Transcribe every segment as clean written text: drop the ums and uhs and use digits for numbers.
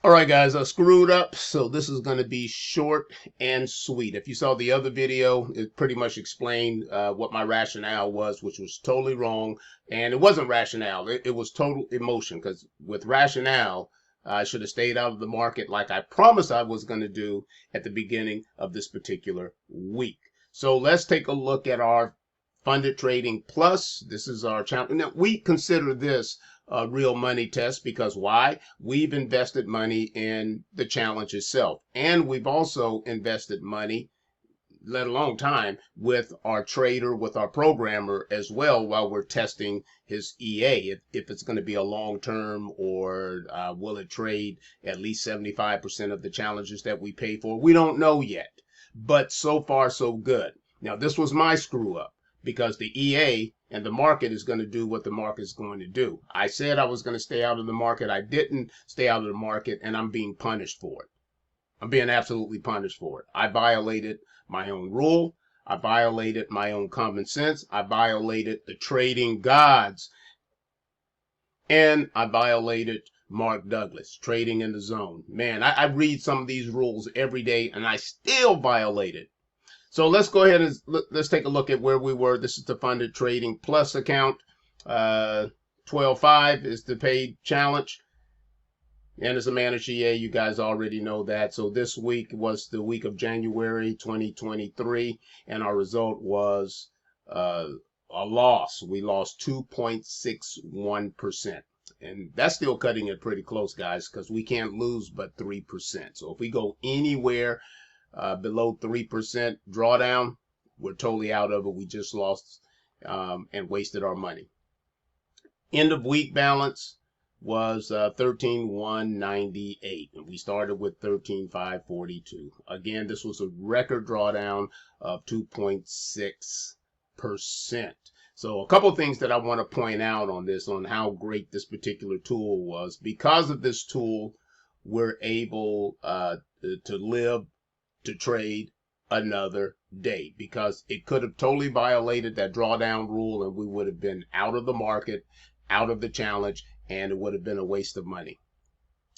All right, guys, I screwed up, so this is going to be short and sweet. If you saw the other video, it pretty much explained what my rationale was, which was totally wrong. And it wasn't rationale. It was total emotion, because with rationale, I should have stayed out of the market like I promised I was going to do at the beginning of this particular week. So let's take a look at our Funded Trading Plus. This is our channel. Now, we consider this a real money test because why? We've invested money in the challenge itself. And we've also invested money, let alone time, with our trader, with our programmer as well, while we're testing his EA, if it's going to be a long term, or will it trade at least 75% of the challenges that we pay for. We don't know yet, but so far so good. Now, this was my screw up, because the EA and the market is going to do what the market is going to do. I said I was going to stay out of the market. I didn't stay out of the market, and I'm being punished for it. I'm being absolutely punished for it. I violated my own rule. I violated my own common sense. I violated the trading gods. And I violated Mark Douglas, trading in the zone. Man, I read some of these rules every day, and I still violate it. So let's go ahead and let's take a look at where we were. This is the Funded Trading Plus account. 12.5 is the paid challenge. And it's a managed EA. You guys already know that. So this week was the week of January 2023. And our result was a loss. We lost 2.61%. And that's still cutting it pretty close, guys, because we can't lose but 3%. So if we go anywhere below 3% drawdown, we're totally out of it. We just lost and wasted our money. End of week balance was 13,198, and we started with 13,542. Again, this was a record drawdown of 2.6%. So a couple of things that I want to point out on this, on how great this particular tool was. Because of this tool, we're able to trade another day, because it could have totally violated that drawdown rule and we would have been out of the market, out of the challenge, and it would have been a waste of money.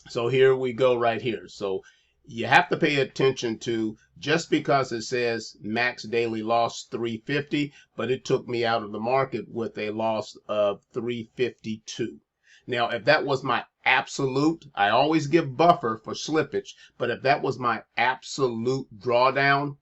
So here we go right here. So you have to pay attention to, just because it says max daily loss 350, but it took me out of the market with a loss of 352. Now, if that was my absolute, I always give buffer for slippage, but if that was my absolute drawdown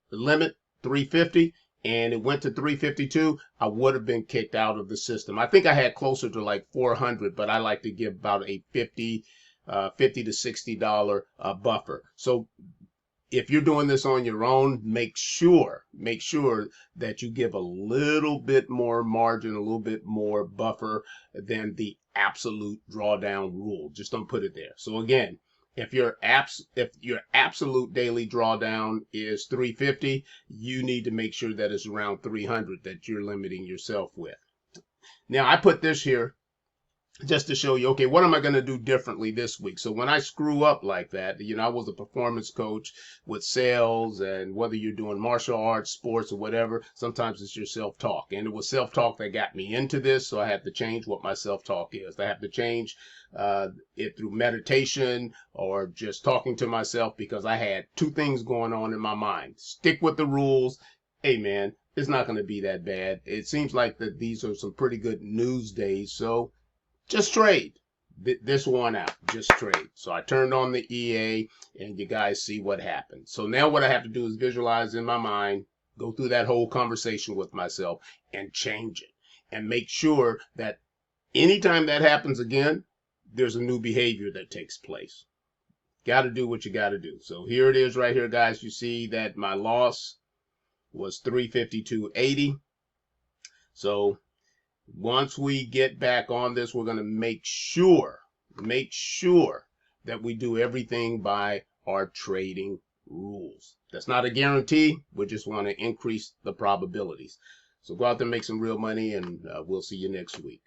limit, 350, and it went to 352, I would have been kicked out of the system. I think I had closer to like 400, but I like to give about a $50 to $60 buffer. So if you're doing this on your own, make sure that you give a little bit more margin, a little bit more buffer than the absolute drawdown rule. Just don't put it there. So again, if your absolute daily drawdown is 350, you need to make sure that it's around 300 that you're limiting yourself with. Now, I put this here just to show you, okay, what am I going to do differently this week? So when I screw up like that, you know, I was a performance coach with sales, and whether you're doing martial arts, sports, or whatever, sometimes it's your self-talk. And it was self-talk that got me into this, so I had to change what my self-talk is. I have to change it through meditation or just talking to myself, because I had two things going on in my mind. Stick with the rules. Hey, man, it's not going to be that bad. It seems like that these are some pretty good news days, so just trade this one out. Just trade. So I turned on the EA, and you guys see what happened. So now what I have to do is visualize in my mind, go through that whole conversation with myself, and change it, and make sure that anytime that happens again, there's a new behavior that takes place. Got to do what you got to do. So here it is right here, guys. You see that my loss was 352.80. So once we get back on this, we're going to make sure that we do everything by our trading rules. That's not a guarantee. We just want to increase the probabilities. So go out there and make some real money, and we'll see you next week.